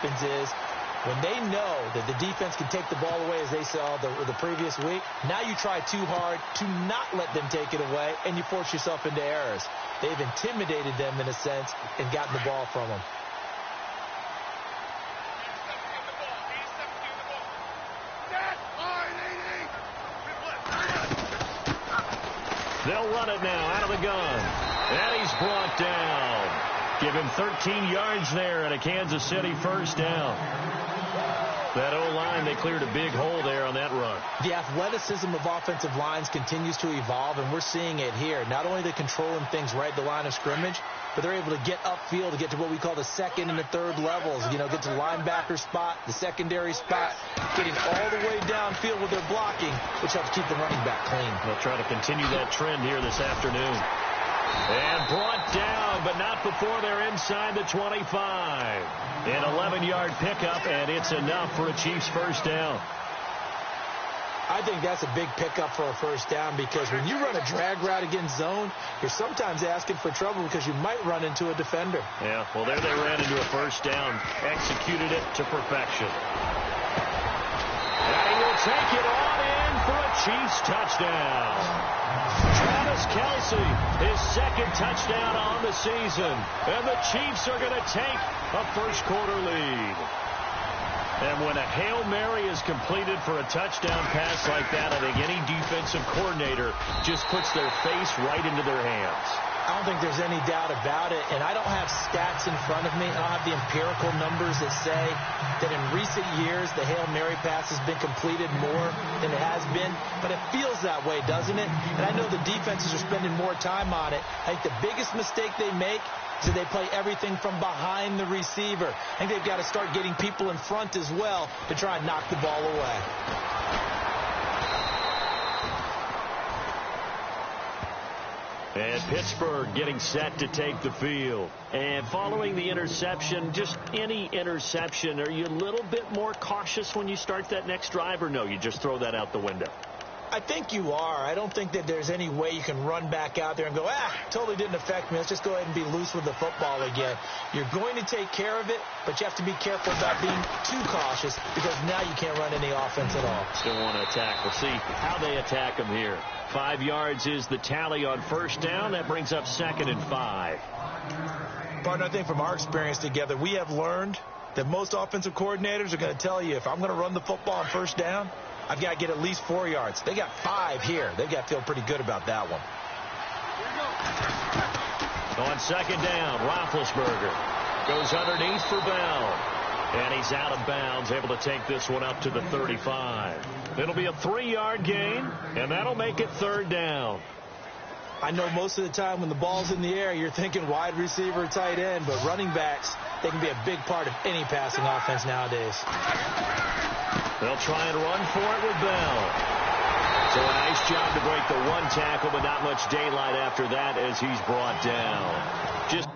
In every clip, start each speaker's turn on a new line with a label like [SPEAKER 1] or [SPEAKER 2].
[SPEAKER 1] happens is when they know that the defense can take the ball away, as they saw the previous week, now you try too hard to not let them take it away, and you force yourself into errors. They've intimidated them in a sense and gotten the ball from them.
[SPEAKER 2] They'll run it now out of the gun. And he's brought down. Give him 13 yards there and a Kansas City first down. That O-line, they cleared a big hole there on that run.
[SPEAKER 1] The athleticism of offensive lines continues to evolve, and we're seeing it here. Not only are they controlling things right at the line of scrimmage, but they're able to get upfield to get to what we call the second and the third levels. You know, get to the linebacker spot, the secondary spot, getting all the way downfield with their blocking, which helps keep the running back clean.
[SPEAKER 2] They'll try to continue that trend here this afternoon. And brought down, but not before they're inside the 25. An 11-yard pickup, and it's enough for a Chiefs first down.
[SPEAKER 1] I think that's a big pickup for a first down, because when you run a drag route against zone, you're sometimes asking for trouble because you might run into a defender.
[SPEAKER 2] Yeah, well, there they ran into a first down, executed it to perfection. And he will take it on in for a Chiefs touchdown. Travis Kelce, his second touchdown on the season. And the Chiefs are going to take a first-quarter lead. And when a Hail Mary is completed for a touchdown pass like that, I think any defensive coordinator just puts their face right into their hands.
[SPEAKER 1] I don't think there's any doubt about it, and I don't have stats in front of me. I don't have the empirical numbers that say that in recent years the Hail Mary pass has been completed more than it has been, but it feels that way, doesn't it? And I know the defenses are spending more time on it. I think the biggest mistake they make is that they play everything from behind the receiver. I think they've got to start getting people in front as well to try and knock the ball away.
[SPEAKER 2] And Pittsburgh getting set to take the field. And following the interception, just any interception, are you a little bit more cautious when you start that next drive, or no, you just throw that out the window?
[SPEAKER 1] I think you are. I don't think that there's any way you can run back out there and go, totally didn't affect me. Let's just go ahead and be loose with the football again. You're going to take care of it, but you have to be careful about being too cautious, because now you can't run any offense at all.
[SPEAKER 2] Still want to attack. We'll see how they attack them here. 5 yards is the tally on first down. That brings up 2nd and 5.
[SPEAKER 1] Partner, I think from our experience together, we have learned that most offensive coordinators are going to tell you, if I'm going to run the football on first down, I've got to get at least 4 yards. They got 5 here. They've got to feel pretty good about that one.
[SPEAKER 2] On second down, Roethlisberger goes underneath for Bell. And he's out of bounds, able to take this one up to the 35. It'll be a 3-yard gain, and that'll make it 3rd down.
[SPEAKER 1] I know most of the time when the ball's in the air, you're thinking wide receiver, tight end, but running backs, they can be a big part of any passing offense nowadays.
[SPEAKER 2] They'll try and run for it with Bell. So a nice job to break the one tackle, but not much daylight after that as he's brought down. Just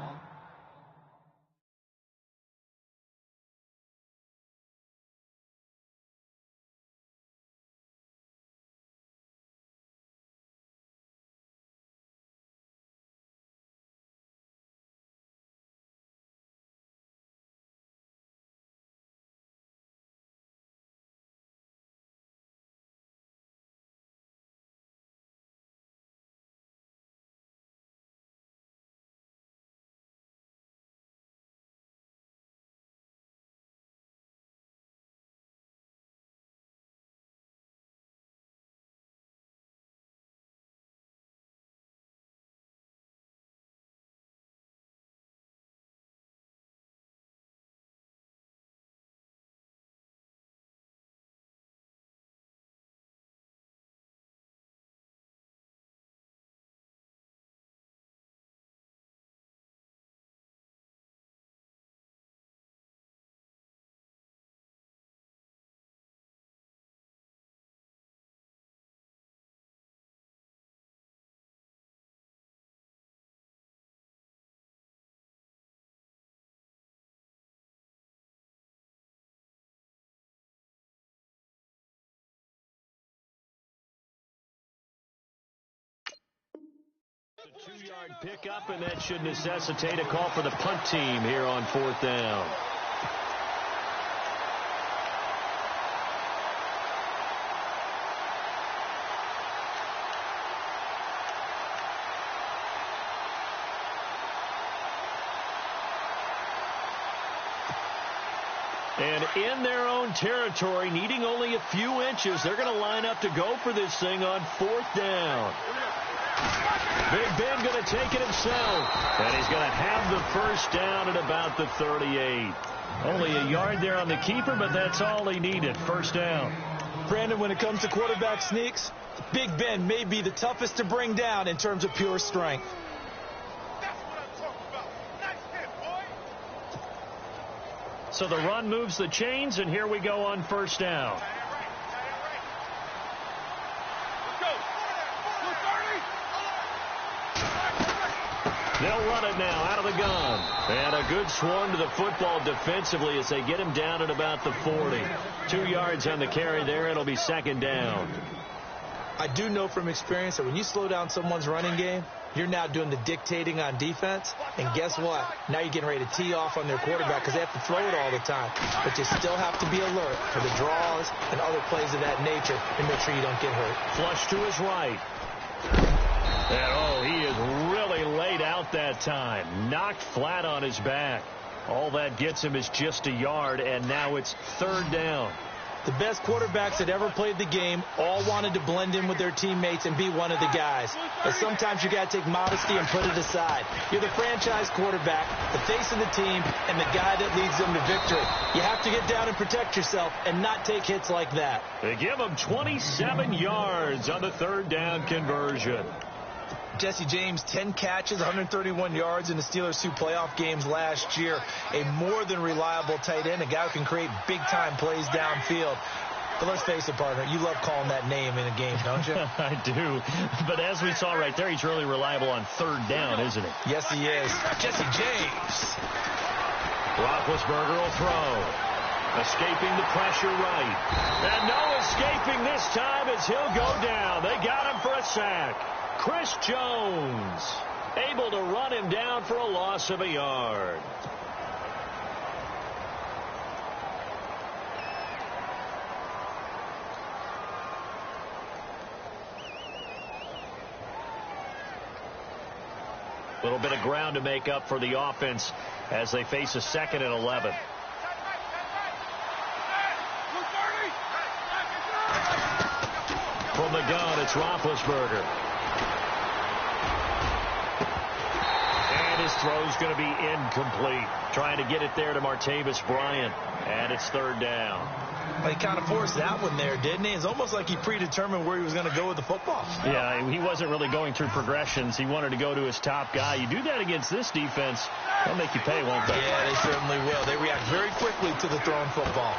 [SPEAKER 2] a 2-yard pickup, and that should necessitate a call for the punt team here on 4th down. And in their own territory, needing only a few inches, they're going to line up to go for this thing on 4th down. Big Ben going to take it himself. And he's going to have the first down at about the 38. Only a yard there on the keeper, but that's all he needed. First down.
[SPEAKER 1] Brandon, when it comes to quarterback sneaks, Big Ben may be the toughest to bring down in terms of pure strength.
[SPEAKER 2] So the run moves the chains, and here we go on first down. They'll run it now out of the gun. And a good swarm to the football defensively as they get him down at about the 40. 2 yards on the carry there. It'll be second down.
[SPEAKER 1] I do know from experience that when you slow down someone's running game, you're now doing the dictating on defense. And guess what? Now you're getting ready to tee off on their quarterback because they have to throw it all the time. But you still have to be alert for the draws and other plays of that nature and make sure you don't get hurt.
[SPEAKER 2] Flush to his right. And, oh, he is really laid out that time. Knocked flat on his back. All that gets him is just a yard, and now it's third down.
[SPEAKER 1] The best quarterbacks that ever played the game all wanted to blend in with their teammates and be one of the guys. But sometimes you got to take modesty and put it aside. You're the franchise quarterback, the face of the team, and the guy that leads them to victory. You have to get down and protect yourself and not take hits like that.
[SPEAKER 2] They give him 27 yards on the third down conversion.
[SPEAKER 1] Jesse James, 10 catches, 131 yards in the Steelers' 2 playoff games last year. A more than reliable tight end, a guy who can create big-time plays downfield. But let's face it, partner, you love calling that name in a game, don't you?
[SPEAKER 2] I do. But as we saw right there, he's really reliable on third down, isn't he?
[SPEAKER 1] Yes, he is. Jesse James.
[SPEAKER 2] Roethlisberger will throw. Escaping the pressure right. And no escaping this time as he'll go down. They got him for a sack. Chris Jones able to run him down for a loss of a yard. A little bit of ground to make up for the offense as they face a 2nd and 11. From the gun, it's Roethlisberger. And his throw's going to be incomplete. Trying to get it there to Martavis Bryant. And it's third down.
[SPEAKER 1] Well, he kind of forced that one there, didn't he? It's almost like he predetermined where he was going to go with the football.
[SPEAKER 2] Yeah, he wasn't really going through progressions. He wanted to go to his top guy. You do that against this defense, they'll make you pay, won't they?
[SPEAKER 1] Yeah, they certainly will. They react very quickly to the thrown football.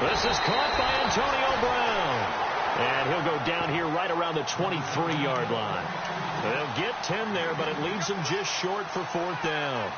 [SPEAKER 2] This is caught by Antonio Brown. And he'll go down here right around the 23-yard line. They'll get 10 there, but it leaves them just short for fourth down.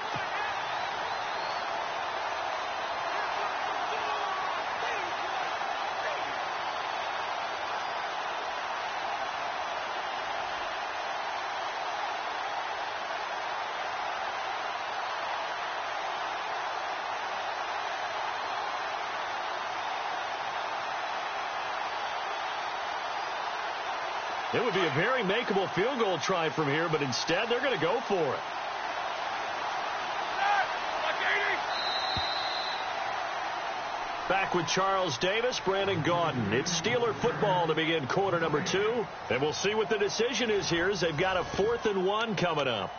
[SPEAKER 2] It would be a very makeable field goal try from here, but instead they're going to go for it. Back with Charles Davis, Brandon Gaudin. It's Steeler football to begin quarter number 2. And we'll see what the decision is here as they've got a 4th and 1 coming up.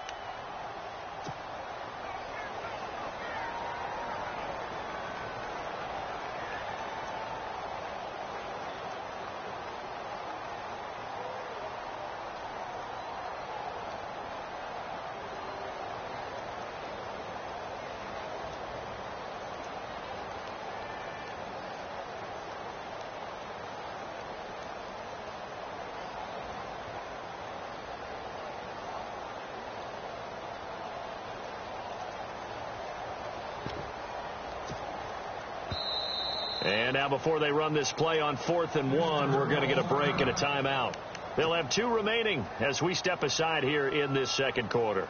[SPEAKER 2] And now before they run this play on 4th and 1, we're going to get a break and a timeout. They'll have 2 remaining as we step aside here in this second quarter.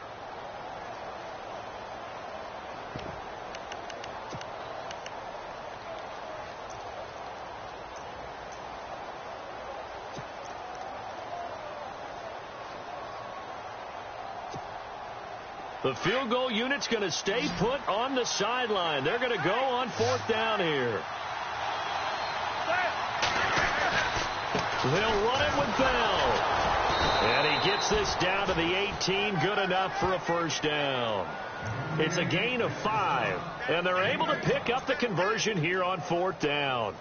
[SPEAKER 2] The field goal unit's going to stay put on the sideline. They're going to go on 4th down here. They'll run it with Bell. And he gets this down to the 18. Good enough for a first down. It's a gain of 5. And they're able to pick up the conversion here on 4th down.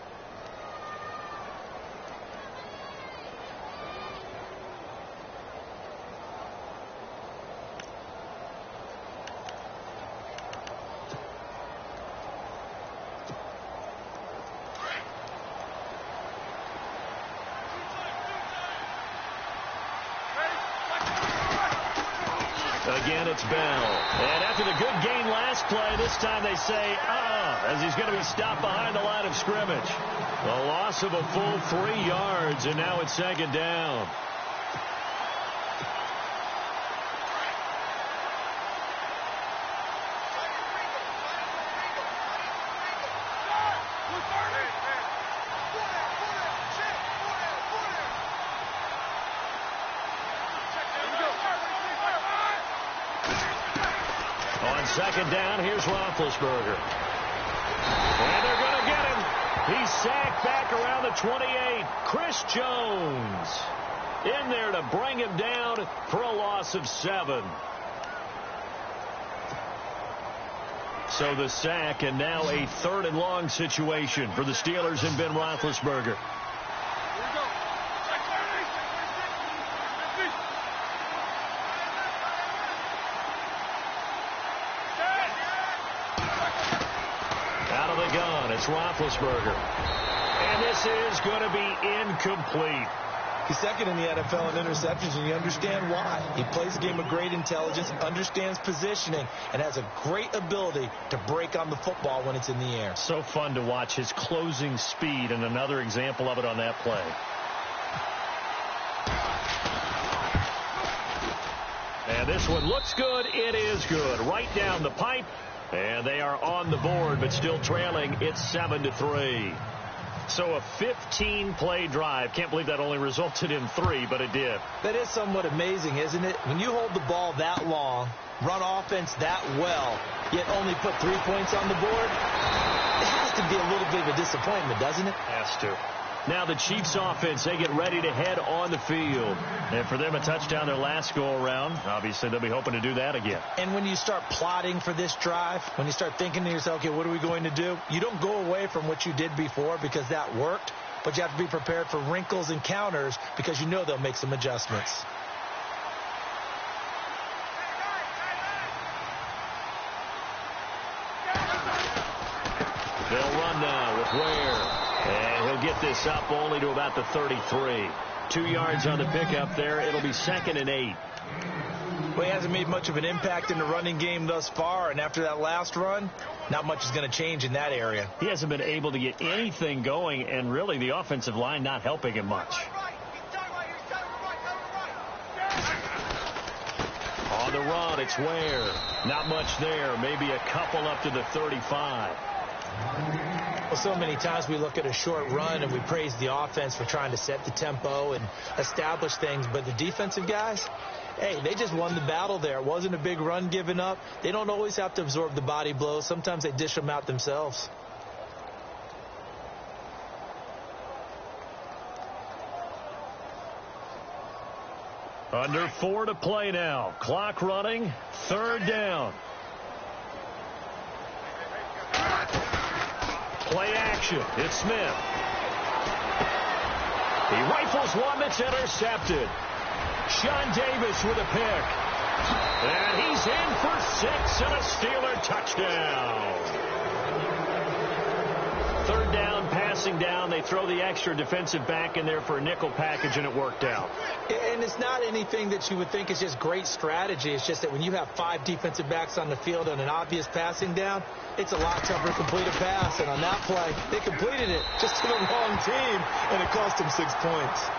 [SPEAKER 2] Again, it's Bell. And after the good gain last play, this time they say, as he's going to be stopped behind the line of scrimmage. A loss of a full 3 yards, and now it's 2nd down. On 2nd down, here's Roethlisberger. And they're going to get him. He's sacked back around the 28. Chris Jones in there to bring him down for a loss of 7. So the sack, and now a 3rd and long situation for the Steelers and Ben Roethlisberger. It's Roethlisberger. And this is going to be incomplete.
[SPEAKER 1] He's 2nd in the NFL in interceptions, and you understand why. He plays a game of great intelligence, understands positioning, and has a great ability to break on the football when it's in the air.
[SPEAKER 2] So fun to watch his closing speed, and another example of it on that play. And this one looks good. It is good. Right down the pipe. And they are on the board, but still trailing. It's 7-3. So a 15-play drive. Can't believe that only resulted in 3, but it did.
[SPEAKER 1] That is somewhat amazing, isn't it? When you hold the ball that long, run offense that well, yet only put 3 points on the board, it has to be a little bit of a disappointment, doesn't it?
[SPEAKER 2] Has to. Now the Chiefs offense, they get ready to head on the field. And for them, a touchdown their last go-around. Obviously, they'll be hoping to do that again.
[SPEAKER 1] And when you start plotting for this drive, when you start thinking to yourself, okay, what are we going to do? You don't go away from what you did before because that worked, but you have to be prepared for wrinkles and counters because you know they'll make some adjustments.
[SPEAKER 2] They'll run now with Ware. And he'll get this up only to about the 33. 2 yards on the pickup there. It'll be 2nd and 8.
[SPEAKER 1] Well, he hasn't made much of an impact in the running game thus far, and after that last run, not much is going to change in that area.
[SPEAKER 2] He hasn't been able to get anything going, and really the offensive line not helping him much. On the run, it's Ware. Not much there. Maybe a couple up to the 35.
[SPEAKER 1] Well, so many times we look at a short run and we praise the offense for trying to set the tempo and establish things, but the defensive guys, hey, they just won the battle there. It wasn't a big run given up. They don't always have to absorb the body blows. Sometimes they dish them out themselves.
[SPEAKER 2] Under 4 to play now. Clock running. 3rd down. Play action. It's Smith. He rifles one that's intercepted. Sean Davis with a pick. And he's in for 6 and a Steeler touchdown. 3rd down, passing down. They throw the extra defensive back in there for a nickel package, and it worked out.
[SPEAKER 1] And it's not anything that you would think is just great strategy. It's just that when you have 5 defensive backs on the field on an obvious passing down, it's a lot tougher to complete a pass. And on that play, they completed it just to the wrong team, and it cost them 6 points.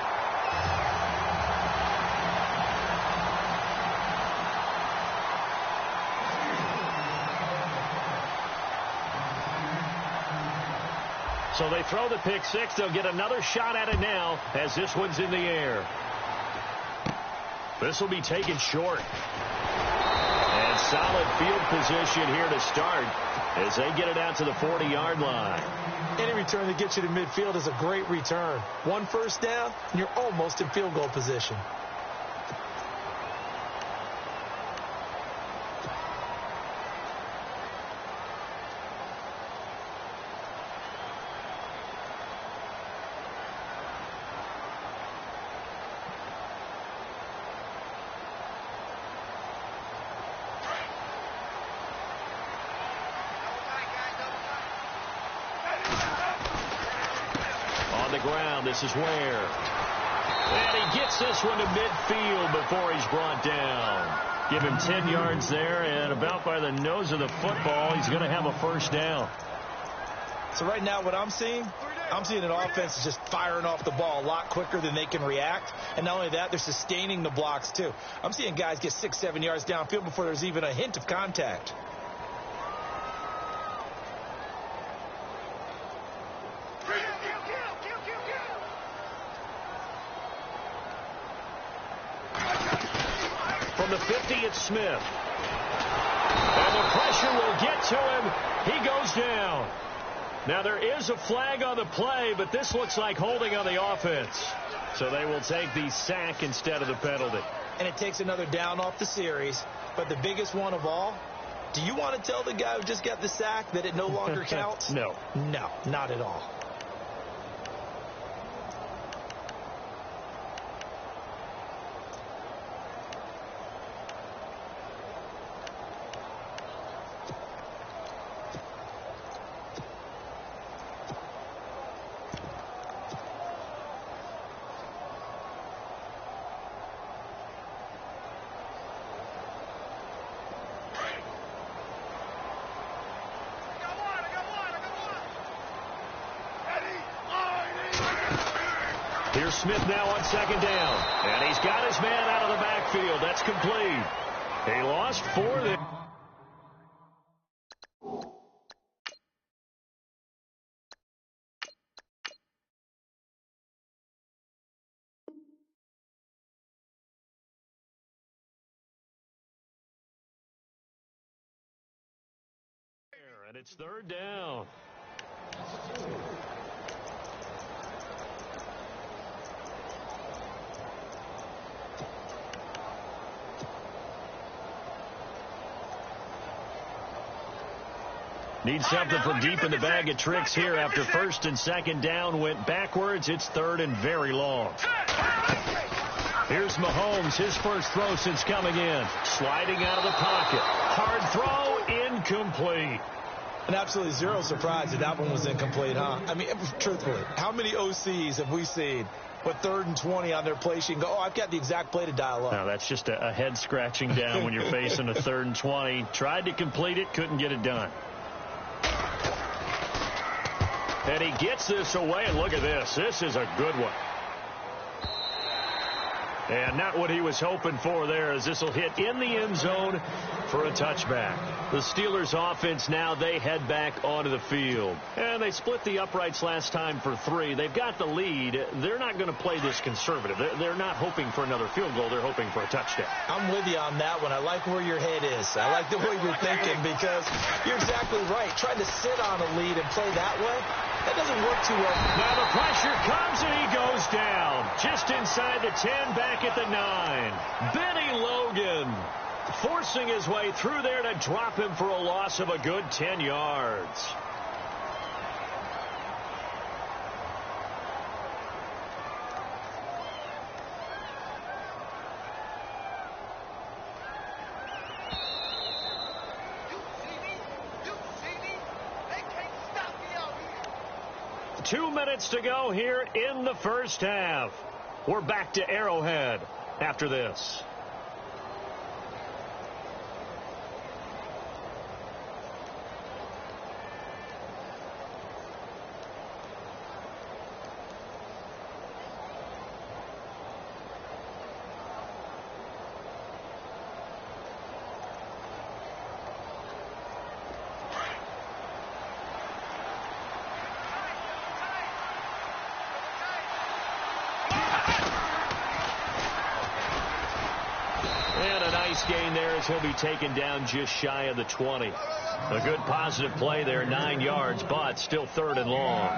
[SPEAKER 2] So they throw the pick 6. They'll get another shot at it now as this one's in the air. This will be taken short. And solid field position here to start as they get it out to the 40-yard line.
[SPEAKER 1] Any return that gets you to midfield is a great return. One first down, and you're almost in field goal position.
[SPEAKER 2] Ground. This is where. And he gets this one to midfield before he's brought down. Give him 10 yards there, and about by the nose of the football, he's going to have a first down.
[SPEAKER 1] So right now what I'm seeing an offense just firing off the ball a lot quicker than they can react. And not only that, they're sustaining the blocks too. I'm seeing guys get 6-7 yards downfield before there's even a hint of contact.
[SPEAKER 2] From the 50, it's Smith. And the pressure will get to him. He goes down. Now, there is a flag on the play, but this looks like holding on the offense. So they will take the sack instead of the penalty.
[SPEAKER 1] And it takes another down off the series. But the biggest one of all, do you want to tell the guy who just got the sack that it no longer counts?
[SPEAKER 2] No.
[SPEAKER 1] No, not at all.
[SPEAKER 2] Here's Smith now on second down. And he's got his man out of the backfield. That's complete. He lost 4 there. And it's third down. Need something from deep in the bag of tricks here after first and second down went backwards. It's third and very long. Here's Mahomes, his first throw since coming in. Sliding out of the pocket. Hard throw, incomplete.
[SPEAKER 1] And absolutely zero surprise that one was incomplete, huh? I mean, truthfully, how many OCs have we seen with 3rd and 20 on their play sheet and go, oh, I've got the exact play to dial up?
[SPEAKER 2] No, that's just a head scratching down when you're facing a 3rd and 20. Tried to complete it, couldn't get it done. And he gets this away, and look at this. This is a good one. And not what he was hoping for there, as this will hit in the end zone for a touchback. The Steelers offense now, they head back onto the field. And they split the uprights last time for 3. They've got the lead. They're not going to play this conservative. They're not hoping for another field goal. They're hoping for a touchdown.
[SPEAKER 1] I'm with you on that one. I like where your head is. I like the way you're thinking because you're exactly right. Trying to sit on a lead and play that way, that doesn't work too well.
[SPEAKER 2] Now the pressure comes and he goes down. Just inside the 10, back at the 9. Benny Logan forcing his way through there to drop him for a loss of a good 10 yards. Two minutes to go here in the first half. We're back to Arrowhead after this. gain there as he'll be taken down just shy of the 20. A good positive play there, 9 yards, but still 3rd and long.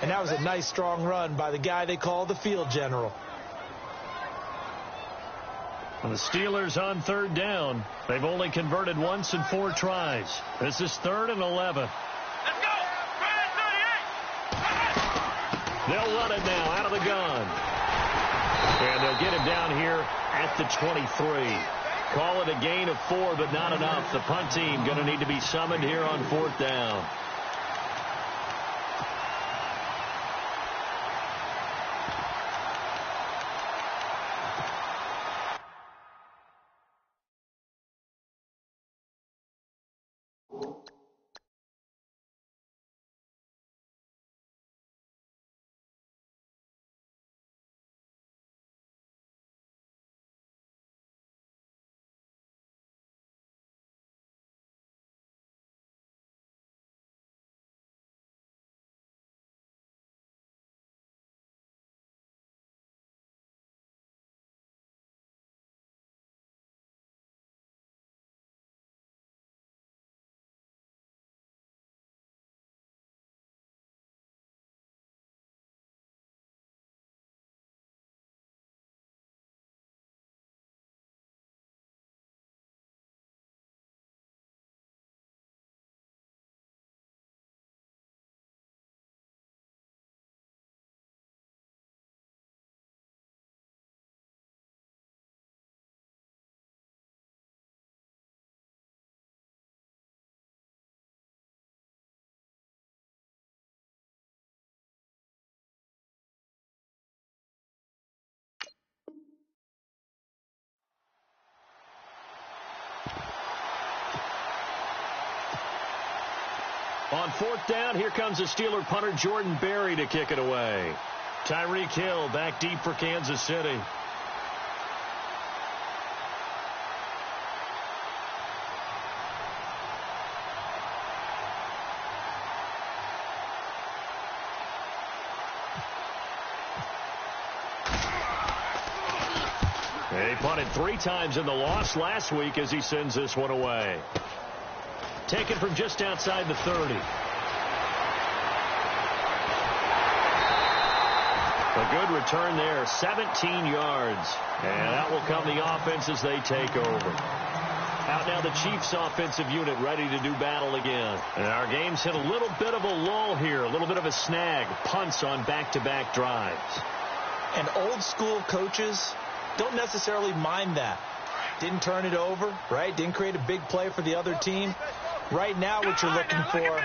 [SPEAKER 1] And that was a nice, strong run by the guy they call the field general.
[SPEAKER 2] The Steelers on 3rd down. They've only converted once in 4 tries. This is 3rd and 11.
[SPEAKER 3] Let's go!
[SPEAKER 2] They'll run it now out of the gun. And they'll get him down here at the 23. Call it a gain of 4, but not enough. The punt team going to need to be summoned here on 4th down. On 4th down, here comes the Steeler punter Jordan Berry to kick it away. Tyreek Hill back deep for Kansas City. He punted 3 times in the loss last week as he sends this one away. Taken from just outside the 30. A good return there, 17 yards. And out will come the offense as they take over. Out now the Chiefs offensive unit ready to do battle again. And our game's hit a little bit of a lull here, a little bit of a snag. Punts on back-to-back drives.
[SPEAKER 1] And old school coaches don't necessarily mind that. Didn't turn it over, right? Didn't create a big play for the other team. Right now what you're looking for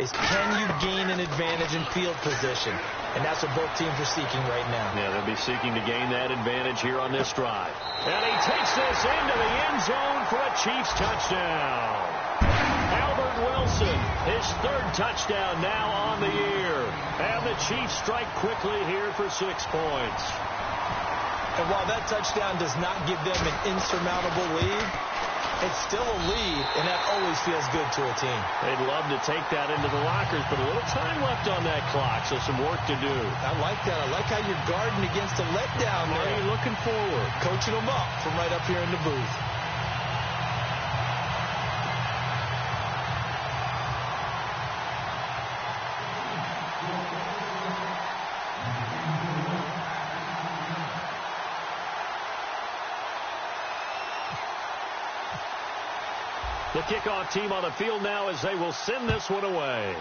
[SPEAKER 1] is can you gain an advantage in field position? And that's what both teams are seeking right now.
[SPEAKER 2] Yeah, they'll be seeking to gain that advantage here on this drive. And he takes this into the end zone for a Chiefs touchdown. Albert Wilson, his 3rd touchdown now on the year. And the Chiefs strike quickly here for 6 points.
[SPEAKER 1] And while that touchdown does not give them an insurmountable lead, it's still a lead, and that always feels good to a team.
[SPEAKER 2] They'd love to take that into the lockers, but a little time left on that clock, so some work to do.
[SPEAKER 1] I like that. I like how you're guarding against a letdown there.
[SPEAKER 2] Marty looking forward.
[SPEAKER 1] Coaching them up from right up here in the booth.
[SPEAKER 2] The kickoff team on the field now as they will send this one away.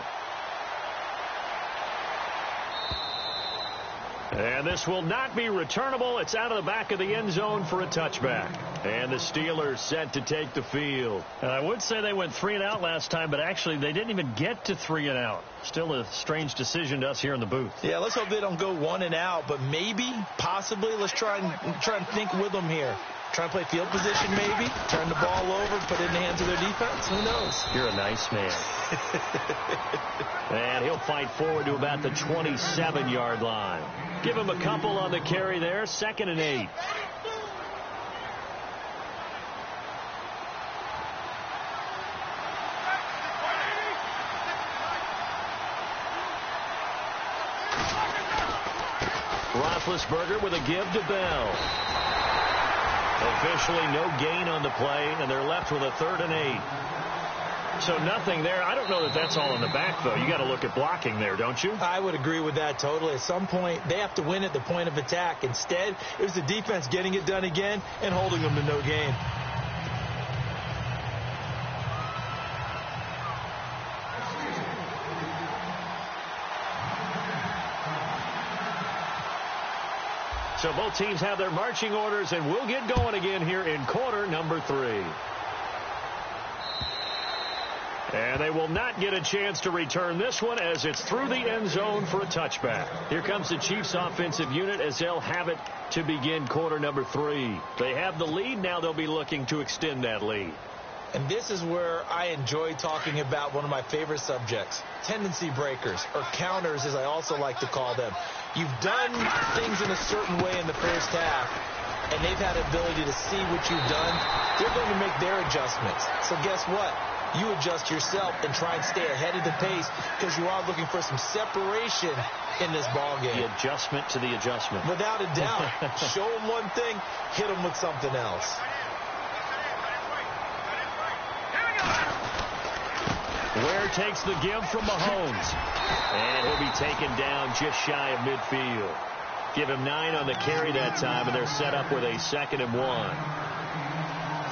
[SPEAKER 2] And this will not be returnable. It's out of the back of the end zone for a touchback. And the Steelers set to take the field.
[SPEAKER 4] And I would say they went 3 and out last time, but actually they didn't even get to 3 and out. Still a strange decision to us here in the booth.
[SPEAKER 1] Yeah, let's hope they don't go 1 and out, but maybe, possibly, let's try and think with them here. Try and play field position maybe, turn the ball over, put it in the hands of their defense. Who knows?
[SPEAKER 4] You're a nice man.
[SPEAKER 2] And he'll fight forward to about the 27-yard line. Give him a couple on the carry there, 2nd and 8. Roethlisberger with a give to Bell. Officially no gain on the play, and they're left with a 3rd and 8. So nothing there. I don't know that that's all in the back, though. You got to look at blocking there, don't you?
[SPEAKER 1] I would agree with that totally. At some point, they have to win at the point of attack. Instead, it was the defense getting it done again and holding them to no gain.
[SPEAKER 2] So both teams have their marching orders, and we'll get going again here in quarter number 3. And they will not get a chance to return this one as it's through the end zone for a touchback. Here comes the Chiefs offensive unit as they'll have it to begin quarter number 3. They have the lead. Now they'll be looking to extend that lead.
[SPEAKER 1] And this is where I enjoy talking about one of my favorite subjects, tendency breakers, or counters as I also like to call them. You've done things in a certain way in the first half, and they've had the ability to see what you've done. They're going to make their adjustments. So guess what? You adjust yourself and try and stay ahead of the pace because you are looking for some separation in this ball game.
[SPEAKER 2] The adjustment to the adjustment.
[SPEAKER 1] Without a doubt. Show them one thing, hit them with something else.
[SPEAKER 2] Ware takes the give from Mahomes. And he'll be taken down just shy of midfield. Give him 9 on the carry that time, and they're set up with a 2nd and 1.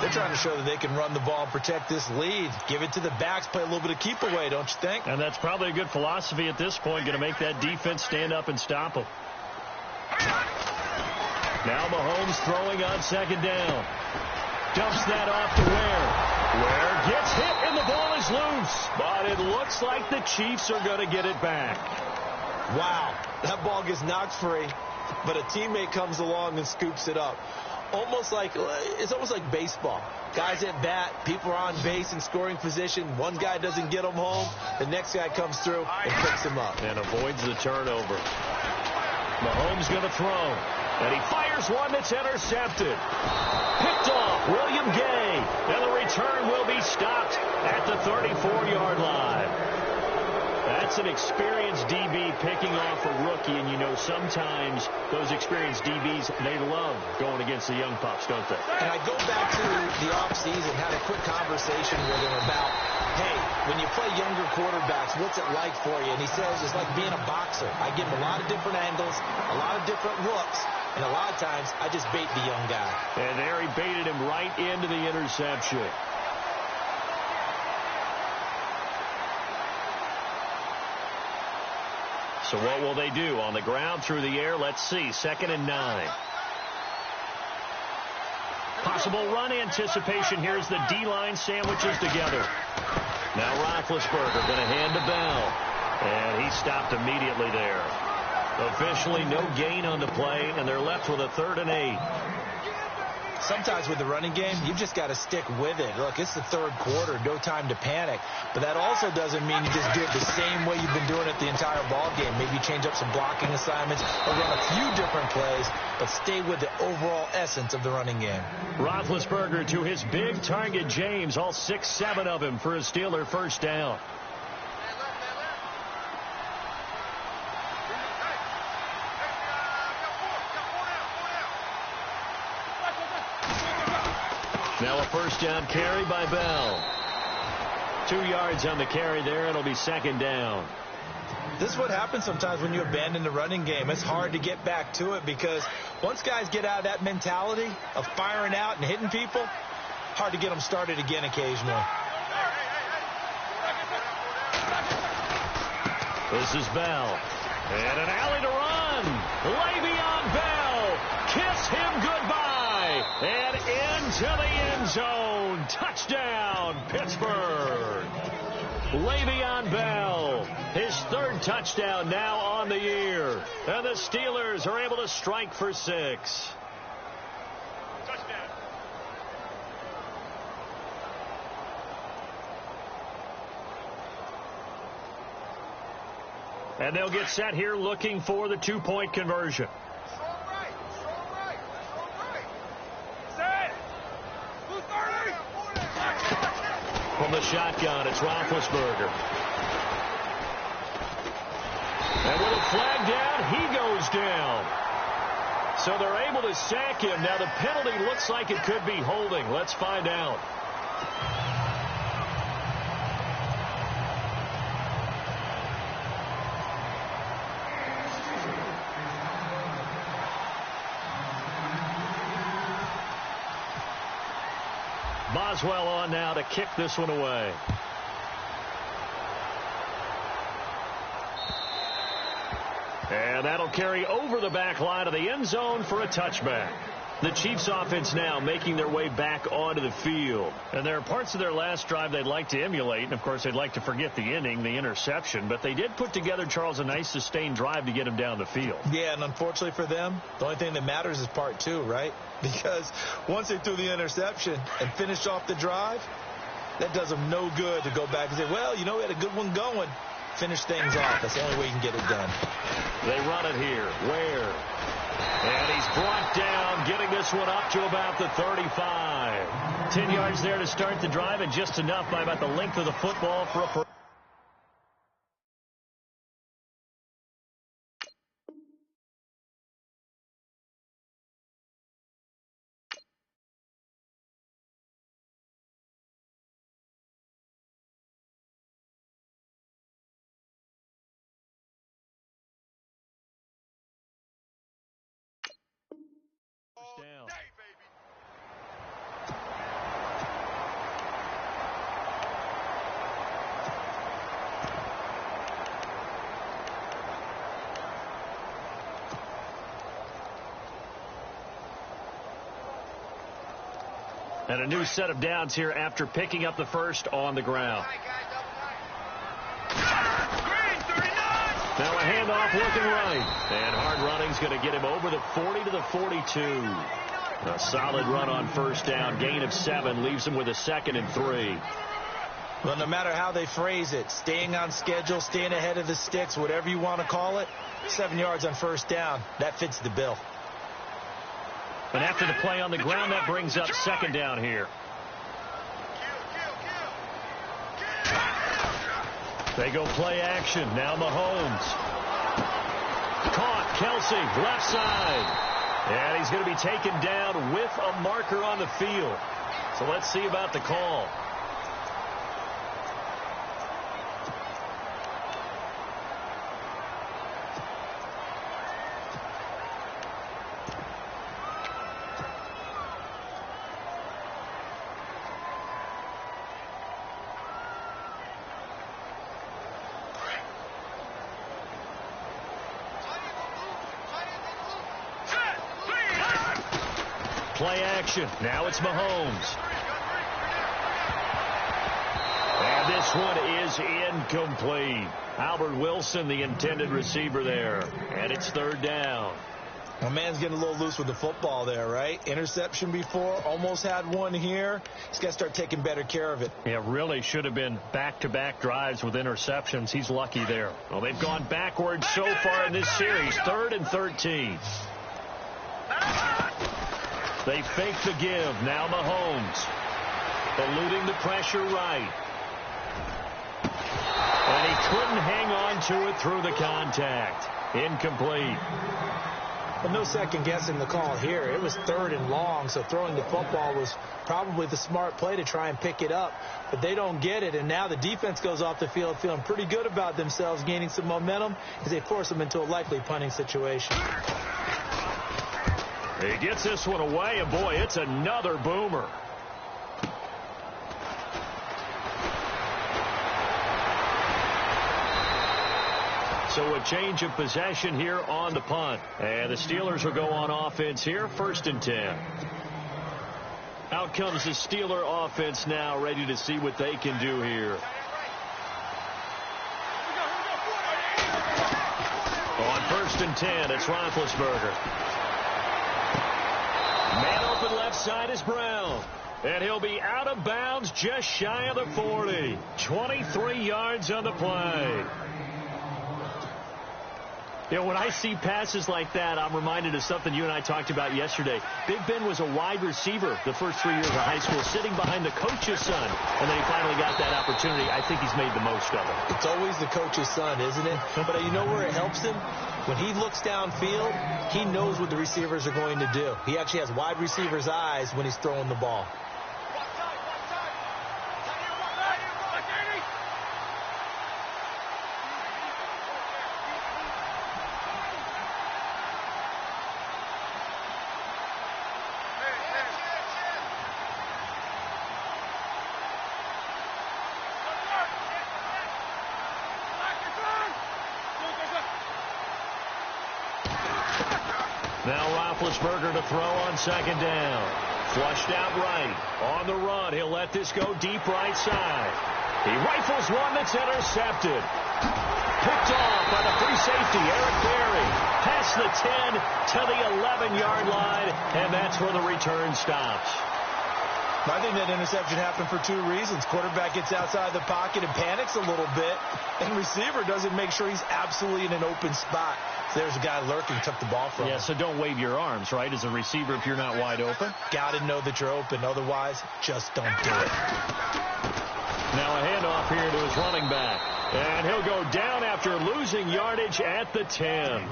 [SPEAKER 1] They're trying to show that they can run the ball and protect this lead. Give it to the backs, play a little bit of keep away, don't you think?
[SPEAKER 2] And that's probably a good philosophy at this point, going to make that defense stand up and stop them. Now Mahomes throwing on 2nd down. Dumps that off to Ware. Ware gets hit and the ball is loose. But it looks like the Chiefs are going to get it back.
[SPEAKER 1] Wow, that ball gets knocked free, but a teammate comes along and scoops it up. It's almost like baseball. Guys at bat, people are on base in scoring position. One guy doesn't get them home. The next guy comes through and picks him up.
[SPEAKER 2] And avoids the turnover. Mahomes going to throw. And he fires one that's intercepted. Picked off William Gay. And the return will be stopped at the 34-yard line. That's an experienced DB picking off a rookie, and you know sometimes those experienced DBs, they love going against the young pups, don't they?
[SPEAKER 1] And I go back to the offseason, had a quick conversation with him about, hey, when you play younger quarterbacks, what's it like for you? And he says it's like being a boxer. I give him a lot of different angles, a lot of different looks, and a lot of times I just bait the young guy.
[SPEAKER 2] And there he baited him right into the interception. So what will they do? On the ground, through the air, let's see. 2nd and 9. Possible run anticipation. Here's the D-line sandwiches together. Now Roethlisberger going to hand to Bell. And he stopped immediately there. Officially no gain on the play, and they're left with a 3rd and 8.
[SPEAKER 1] Sometimes with the running game, you've just got to stick with it. Look, it's the 3rd quarter, no time to panic. But that also doesn't mean you just do it the same way you've been doing it the entire ball game. Maybe change up some blocking assignments or run a few different plays, but stay with the overall essence of the running game.
[SPEAKER 2] Roethlisberger to his big target, James, all 6-7 of him for a Steeler 1st down. Now a 1st down carry by Bell. 2 yards on the carry there. It'll be 2nd down.
[SPEAKER 1] This is what happens sometimes when you abandon the running game. It's hard to get back to it because once guys get out of that mentality of firing out and hitting people, hard to get them started again occasionally.
[SPEAKER 2] This is Bell. And an alley to run. Le'Veon Bell. Kiss him goodbye. And into the end zone. Touchdown, Pittsburgh. Le'Veon Bell, his 3rd touchdown now on the year. And the Steelers are able to strike for 6. Touchdown. And they'll get set here looking for the 2-point conversion. From the shotgun, it's Roethlisberger. And with a flag down, he goes down. So they're able to sack him. Now the penalty looks like it could be holding. Let's find out. Boswell on now to kick this one away. And that'll carry over the back line of the end zone for a touchback. The Chiefs offense now making their way back onto the field. And there are parts of their last drive they'd like to emulate. And, of course, they'd like to forget the inning, the interception. But they did put together, Charles, a nice sustained drive to get him down the field.
[SPEAKER 1] Yeah, and unfortunately for them, the only thing that matters is part two, right? Because once they threw the interception and finished off the drive, that does them no good to go back and say, well, you know, we had a good one going. Finish things off. That's the only way you can get it done.
[SPEAKER 2] They run it here. Ware. And he's brought down, getting this one up to about the 35.
[SPEAKER 4] 10 yards there to start the drive, and just enough by about the length of the football for a down. And a new set of downs here after picking up the first on the ground. Now a handoff looking right. And hard running's going to get him over the 40 to the 42. A solid run on first down. Gain of 7 leaves him with a 2nd and 3.
[SPEAKER 1] Well, no matter how they phrase it, staying on schedule, staying ahead of the sticks, whatever you want to call it, 7 yards on first down, that fits the bill.
[SPEAKER 4] And after the play on the ground, that brings up 2nd down here. They go play action. Now Mahomes. Caught. Kelsey, left side. And he's going to be taken down with a marker on the field. So let's see about the call. Play action. Now it's Mahomes. And this one is incomplete. Albert Wilson, the intended receiver there. And it's 3rd down.
[SPEAKER 1] My man's getting a little loose with the football there, right? Interception before, almost had one here. He's got to start taking better care of it.
[SPEAKER 4] Yeah, really should have been back-to-back drives with interceptions. He's lucky there. Well, they've gone backwards so far in this series. 3rd and 13. They fake the give. Now Mahomes. Eluding the pressure right. And he couldn't hang on to it through the contact. Incomplete.
[SPEAKER 1] But no second guessing the call here. It was 3rd and long, so throwing the football was probably the smart play to try and pick it up. But they don't get it, and now the defense goes off the field feeling pretty good about themselves, gaining some momentum as they force them into a likely punting situation.
[SPEAKER 2] He gets this one away, and boy, it's another boomer. So a change of possession here on the punt. And the Steelers will go on offense here, 1st and 10. Out comes the Steeler offense now, ready to see what they can do here. On 1st and 10, it's Roethlisberger. Man open left side is Brown. And he'll be out of bounds just shy of the 40. 23 yards on the play.
[SPEAKER 4] You know, when I see passes like that, I'm reminded of something you and I talked about yesterday. Big Ben was a wide receiver the first 3 years of high school, sitting behind the coach's son, and then he finally got that opportunity. I think he's made the most of it.
[SPEAKER 1] It's always the coach's son, isn't it? But you know where it helps him? When he looks downfield, he knows what the receivers are going to do. He actually has wide receivers' eyes when he's throwing the ball.
[SPEAKER 2] Now Roethlisberger to throw on second down. Flushed out right. On the run, he'll let this go deep right side. He rifles one that's intercepted. Picked off by the free safety, Eric Berry. Past the 10 to the 11-yard line, and that's where the return stops.
[SPEAKER 1] I think that interception happened for two reasons. Quarterback gets outside the pocket and panics a little bit, and receiver doesn't make sure he's absolutely in an open spot. So there's a guy lurking, took the ball from him.
[SPEAKER 4] Yeah, so don't wave your arms, right, as a receiver if you're not wide open.
[SPEAKER 1] Got to know that you're open. Otherwise, just don't do it.
[SPEAKER 2] Now a handoff here to his running back. And he'll go down after losing yardage at the 10.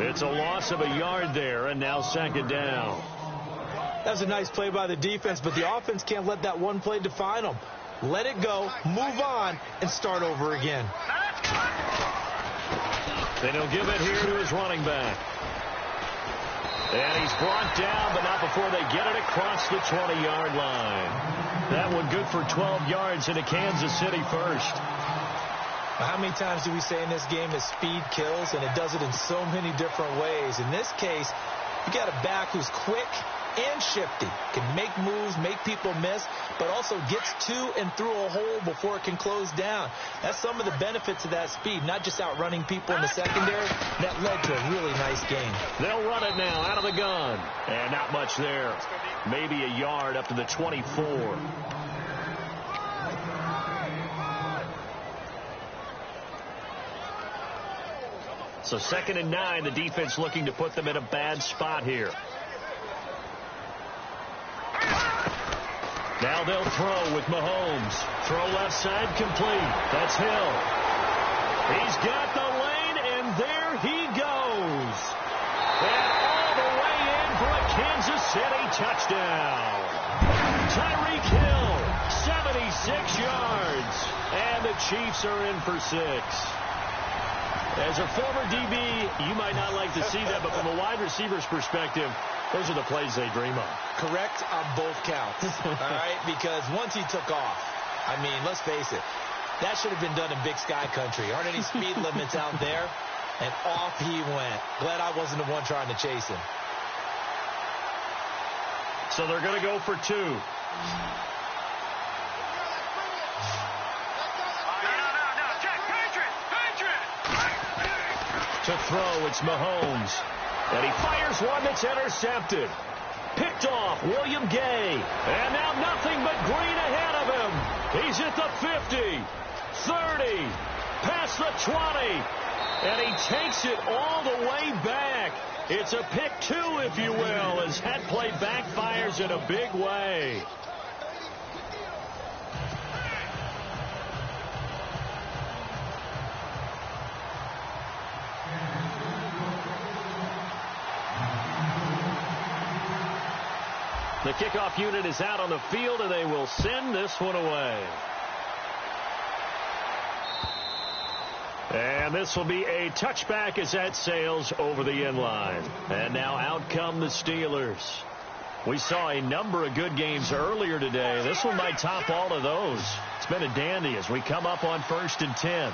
[SPEAKER 2] It's a loss of a yard there, and now second down.
[SPEAKER 1] That was a nice play by the defense, but the offense can't let that one play define them. Let it go, move on, and start over again.
[SPEAKER 2] Then he'll give it here to his running back. And he's brought down, but not before they get it across the 20-yard line. That one good for 12 yards into Kansas City first.
[SPEAKER 1] How many times do we say in this game that speed kills, and it does it in so many different ways? In this case, you got a back who's quick and shifty, can make moves, make people miss, but also gets to and through a hole before it can close down. That's some of the benefits of that speed, not just outrunning people in the secondary. That led to a really nice game.
[SPEAKER 2] They'll run it now out of the gun. And not much there. Maybe a yard up to the 24. So 2nd and 9, the defense looking to put them in a bad spot here. Now they'll throw with Mahomes. Throw left side complete. That's Hill. He's got the lane, and there he goes. And all the way in for a Kansas City touchdown. Tyreek Hill, 76 yards. And the Chiefs are in for 6. As a former DB, you might not like to see that, but from a wide receiver's perspective, those are the plays they dream of.
[SPEAKER 1] Correct on both counts, all right? Because once he took off, I mean, let's face it, that should have been done in Big Sky Country. Aren't any speed limits out there? And off he went. Glad I wasn't the one trying to chase him.
[SPEAKER 2] So they're going to go for 2. To throw, it's Mahomes. And he fires one that's intercepted. Picked off, William Gay. And now nothing but green ahead of him. He's at the 50, 30, past the 20. And he takes it all the way back. It's a pick 2, if you will, as that play backfires in a big way. The kickoff unit is out on the field, and they will send this one away. And this will be a touchback as that sails over the end line. And now out come the Steelers. We saw a number of good games earlier today. This one might top all of those. It's been a dandy as we come up on 1st and 10.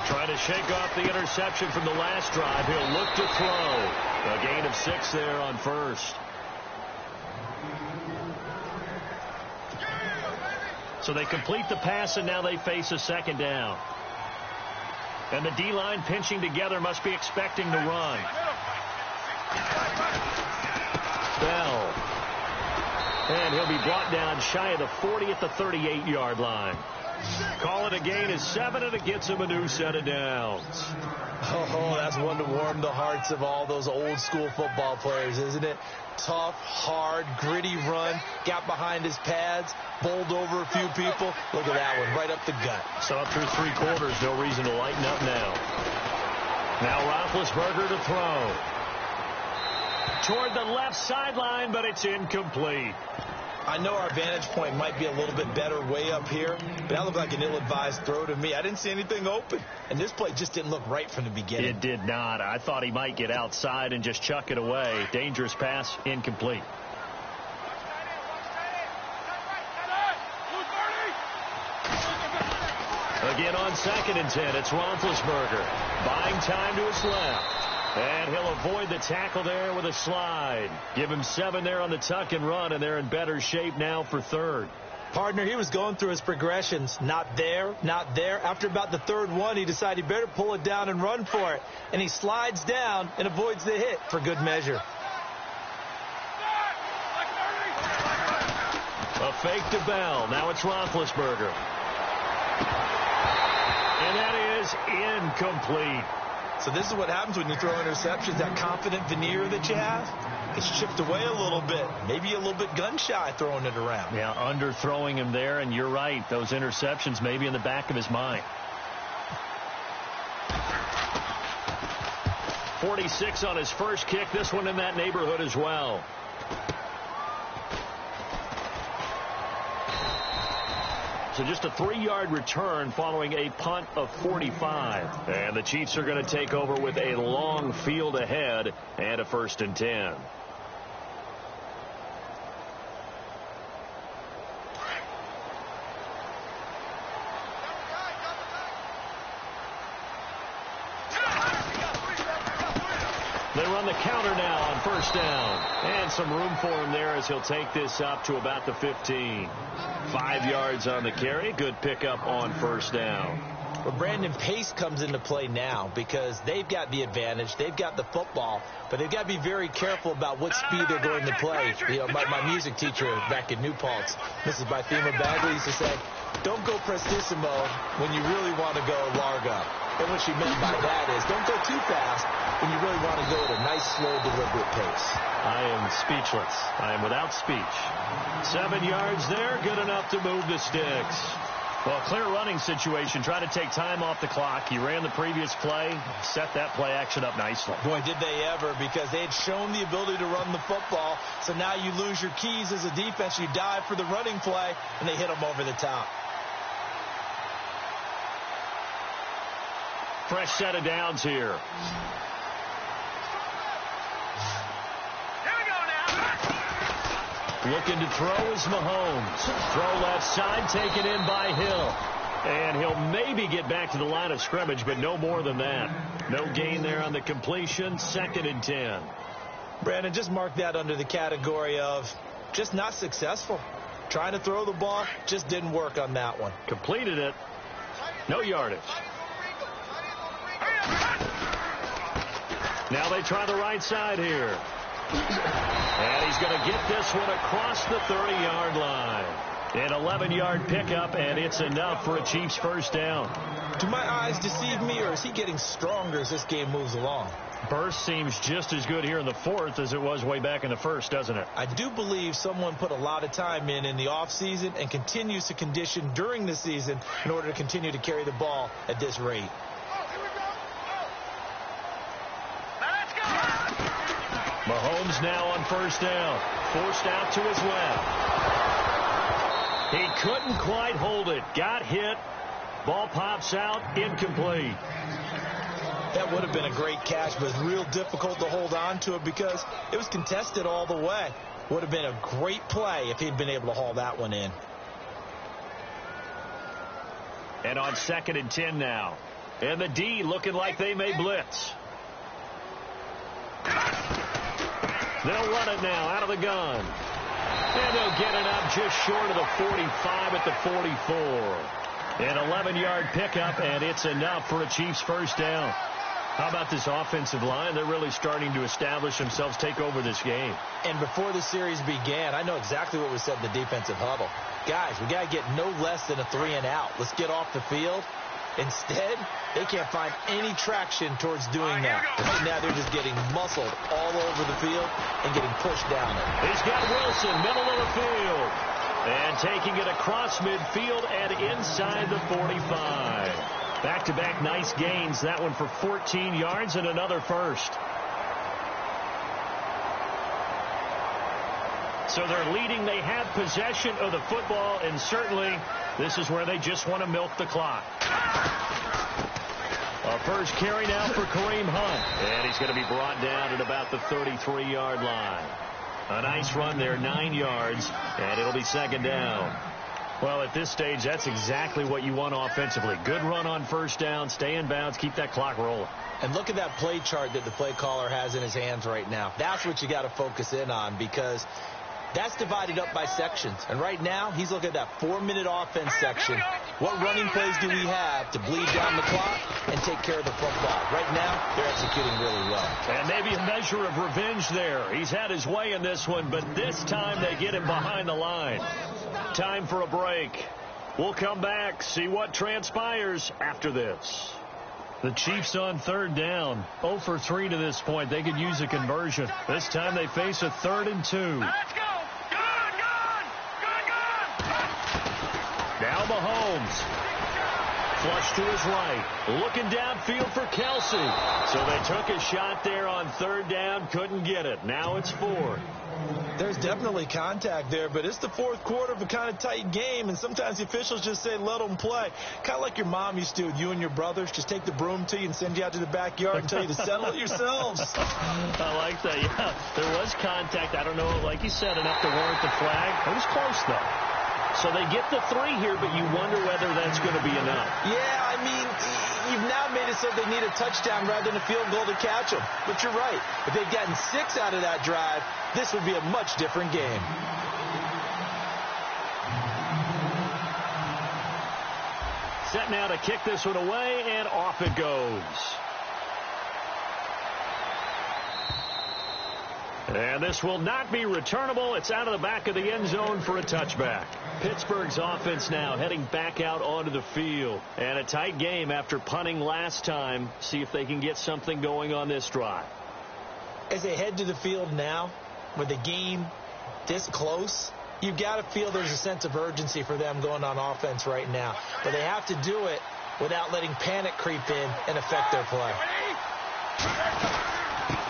[SPEAKER 2] Trying to shake off the interception from the last drive. He'll look to throw. A gain of 6 there on 1st. So they complete the pass, and now they face a 2nd down. And the D-line pinching together must be expecting to run. Bell. And he'll be brought down shy of the 40 at the 38-yard line. Call it a gain of 7, and it gets him a new set of downs.
[SPEAKER 1] Oh, that's one to warm the hearts of all those old-school football players, isn't it? Tough, hard, gritty run, got behind his pads, bowled over a few people. Look at that one, right up the gut.
[SPEAKER 2] So up through 3 quarters, no reason to lighten up now. Now Roethlisberger to throw. Toward the left sideline, but it's incomplete.
[SPEAKER 1] I know our vantage point might be a little bit better way up here, but that looked like an ill-advised throw to me. I didn't see anything open, and this play just didn't look right from the beginning.
[SPEAKER 2] It did not. I thought he might get outside and just chuck it away. Dangerous pass, incomplete. Again on 2nd and 10, it's Roethlisberger. Buying time to his left. And he'll avoid the tackle there with a slide. Give him 7 there on the tuck and run, and they're in better shape now for 3rd.
[SPEAKER 1] Partner, he was going through his progressions. Not there, not there. After about the 3rd one, he decided he better pull it down and run for it. And he slides down and avoids the hit for good measure.
[SPEAKER 2] A fake to Bell. Now it's Roethlisberger. And that is incomplete.
[SPEAKER 1] So this is what happens when you throw interceptions. That confident veneer that you have gets chipped away a little bit. Maybe a little bit gun-shy throwing it around.
[SPEAKER 2] Yeah, underthrowing him there, and you're right. Those interceptions may be in the back of his mind. 46 on his first kick. This one in that neighborhood as well. So just a 3-yard return following a punt of 45. And the Chiefs are going to take over with a long field ahead and a 1st and 10. They run the counter now on 1st down. And some room for him there as he'll take this up to about the 15. 5 yards on the carry. Good pickup on 1st down.
[SPEAKER 1] Well, Brandon, pace comes into play now because they've got the advantage. They've got the football, but they've got to be very careful about what speed they're going to play. You know, my music teacher back in New Paltz, Mrs. Bythema Bagley, used to say, don't go prestissimo when you really want to go largo. And what she meant by that is don't go too fast when you really want to go at a nice, slow, deliberate pace.
[SPEAKER 2] I am speechless. I am without speech. 7 yards there, good enough to move the sticks. Well, clear running situation. Try to take time off the clock. He ran the previous play, set that play action up nicely.
[SPEAKER 1] Boy, did they ever, because they had shown the ability to run the football. So now you lose your keys as a defense. You dive for the running play, and they hit them over the top.
[SPEAKER 2] Fresh set of downs here. Looking to throw is Mahomes. Throw left side, taken in by Hill. And he'll maybe get back to the line of scrimmage, but no more than that. No gain there on the completion. 2nd and 10.
[SPEAKER 1] Brandon, just mark that under the category of just not successful. Trying to throw the ball, just didn't work on that one.
[SPEAKER 2] Completed it. No yardage. Now they try the right side here. And he's going to get this one across the 30-yard line. An 11-yard pickup, and it's enough for a Chiefs 1st down.
[SPEAKER 1] Do my eyes deceive me, or is he getting stronger as this game moves along?
[SPEAKER 2] Burst seems just as good here in the 4th as it was way back in the 1st, doesn't it?
[SPEAKER 1] I do believe someone put a lot of time in the offseason and continues to condition during the season in order to continue to carry the ball at this rate.
[SPEAKER 2] Mahomes now on 1st down. Forced out to his left. He couldn't quite hold it. Got hit. Ball pops out. Incomplete.
[SPEAKER 1] That would have been a great catch, but it's real difficult to hold on to it because it was contested all the way. Would have been a great play if he'd been able to haul that one in.
[SPEAKER 2] And on 2nd and 10 now. And the D looking like they may blitz. They'll run it now out of the gun. And they'll get it up just short of the 45 at the 44. An 11-yard pickup, and it's enough for a Chiefs 1st down.
[SPEAKER 4] How about this offensive line? They're really starting to establish themselves, take over this game.
[SPEAKER 1] And before the series began, I know exactly what was said in the defensive huddle. Guys, we got to get no less than a 3-and-out. Let's get off the field. Instead, they can't find any traction towards doing that. Right now, they're just getting muscled all over the field and getting pushed down it.
[SPEAKER 4] He's got Wilson, middle of the field. And taking it across midfield and inside the 45. Back-to-back nice gains. That one for 14 yards and another first. So they're leading. They have possession of the football, and certainly this is where they just want to milk the clock. A first carry now for Kareem Hunt. And he's going to be brought down at about the 33-yard line. A nice run there, 9 yards, and it'll be second down. Well, at this stage, that's exactly what you want offensively. Good run on first down, stay in bounds, keep that clock rolling.
[SPEAKER 1] And look at that play chart that the play caller has in his hands right now. That's what you got to focus in on, because that's divided up by sections. And right now, he's looking at that 4-minute offense section. What running plays do we have to bleed down the clock and take care of the football? Right now, they're executing really well.
[SPEAKER 4] And maybe a measure of revenge there. He's had his way in this one, but this time they get him behind the line. Time for a break. We'll come back, see what transpires after this. The Chiefs on third down. 0 for 3 to this point. They could use a conversion. This time they face a 3rd and 2.
[SPEAKER 2] Let's go.
[SPEAKER 4] Now Mahomes. Flush to his right. Looking downfield for Kelsey. So they took a shot there on third down. Couldn't get it. Now it's 4th.
[SPEAKER 1] There's definitely contact there, but it's the fourth quarter of a kind of tight game, and sometimes the officials just say, let them play. Kind of like your mom used to with you and your brothers. Just take the broom to you and send you out to the backyard and tell you to settle it yourselves.
[SPEAKER 4] I like that. Yeah, there was contact. I don't know, like you said, enough to warrant the flag. It was close, though. So they get the 3 here, but you wonder whether that's going to be enough.
[SPEAKER 1] Yeah, I mean, you've now made it so they need a touchdown rather than a field goal to catch them. But you're right. If they'd gotten 6 out of that drive, this would be a much different game.
[SPEAKER 4] Set now to kick this one away, and off it goes. And this will not be returnable. It's out of the back of the end zone for a touchback. Pittsburgh's offense now heading back out onto the field. And a tight game after punting last time. See if they can get something going on this drive.
[SPEAKER 1] As they head to the field now, with the game this close, you've got to feel there's a sense of urgency for them going on offense right now. But they have to do it without letting panic creep in and affect their play.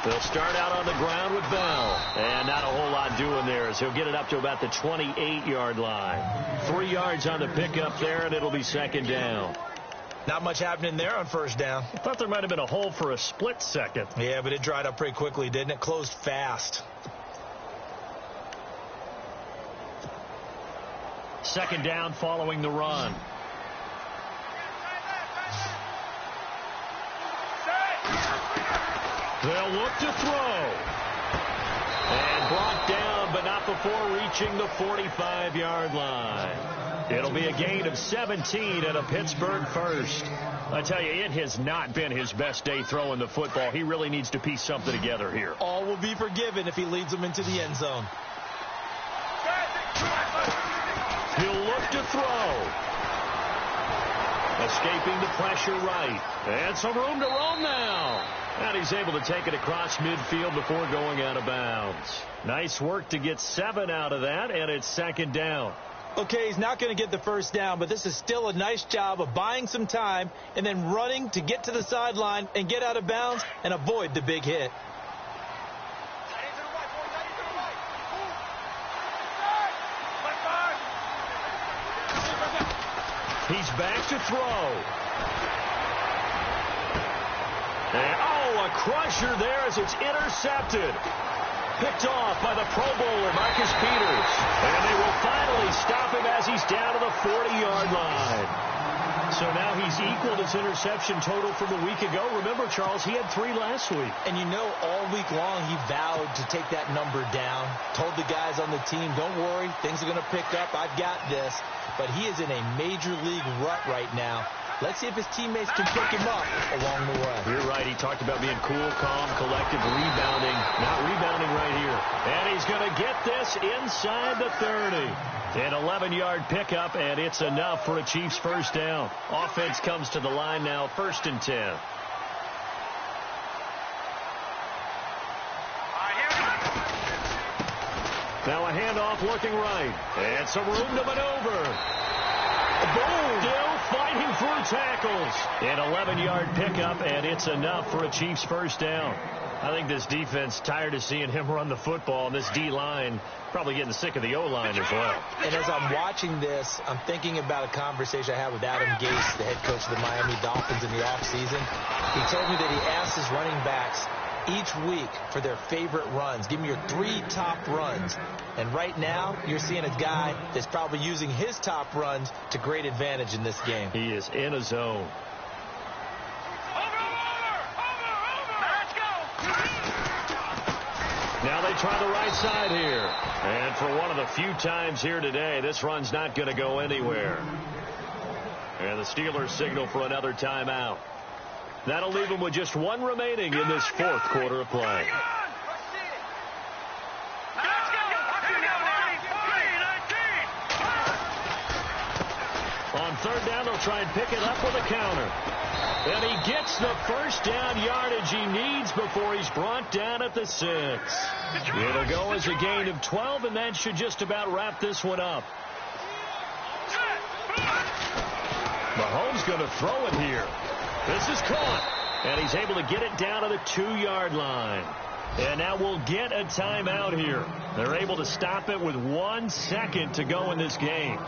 [SPEAKER 4] They'll start out on the ground with Bell. And not a whole lot doing there as he'll get it up to about the 28-yard line. 3 yards on the pickup there, and it'll be second down.
[SPEAKER 1] Not much happening there on first down.
[SPEAKER 4] I thought there might have been a hole for a split second.
[SPEAKER 1] Yeah, but it dried up pretty quickly, didn't it? Closed fast.
[SPEAKER 4] Second down following the run. They'll look to throw. And brought down, but not before reaching the 45-yard line. It'll be a gain of 17 and a Pittsburgh first. I tell you, it has not been his best day throwing the football. He really needs to piece something together here.
[SPEAKER 1] All will be forgiven if he leads them into the end zone.
[SPEAKER 4] He'll look to throw. Escaping the pressure right. And some room to roam now. And he's able to take it across midfield before going out of bounds. Nice work to get 7 out of that, and it's second down.
[SPEAKER 1] Okay, he's not going to get the first down, but this is still a nice job of buying some time and then running to get to the sideline and get out of bounds and avoid the big hit.
[SPEAKER 4] He's back to throw. And, a crusher there as it's intercepted. Picked off by the Pro Bowler, Marcus Peters. And they will finally stop him as he's down to the 40-yard line. So now he's equaled his interception total from a week ago. Remember, Charles, he had 3 last week.
[SPEAKER 1] And you know, all week long he vowed to take that number down. Told the guys on the team, don't worry, things are going to pick up. I've got this. but he is in a major league rut right now. Let's see if his teammates can pick him up along the way.
[SPEAKER 2] You're right. He talked about being cool, calm, collective, rebounding. Not rebounding right here. And he's going to get this inside the 30. An 11-yard pickup, and it's enough for a Chiefs first down. Offense comes to the line now, 1st and 10. Now a handoff looking right. And some room to maneuver. Boom! Still fighting through tackles. An 11-yard pickup, and it's enough for a Chiefs first down. I think this defense tired of seeing him run the football, and this D-line probably getting sick of the O-line as well.
[SPEAKER 1] And as I'm watching this, I'm thinking about a conversation I had with Adam Gase, the head coach of the Miami Dolphins in the offseason. He told me that he asked his running backs each week for their favorite runs. Give me your 3 top runs. And right now, you're seeing a guy that's probably using his top runs to great advantage in this game.
[SPEAKER 2] He is in a zone. Now they try the right side here. And for one of the few times here today, this run's not going to go anywhere. And the Steelers signal for another timeout. That'll leave them with just 1 remaining in this 4th quarter of play. On 3rd down, they'll try and pick it up with a counter. And he gets the first down yardage he needs before he's brought down at the 6. It'll go as a gain of 12, and that should just about wrap this one up. Mahomes going to throw it here. This is caught, and he's able to get it down to the 2-yard line. And now we'll get a timeout here. They're able to stop it with 1 second to go in this game.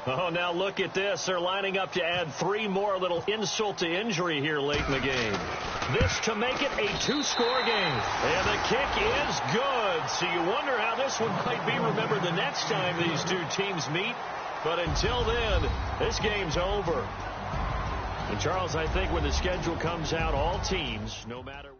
[SPEAKER 2] Oh, now look at this. They're lining up to add 3 more, a little insult to injury here late in the game. This to make it a 2-score game. And the kick is good. So you wonder how this one might be remembered the next time these two teams meet. But until then, this game's over. And Charles, I think when the schedule comes out, all teams, no matter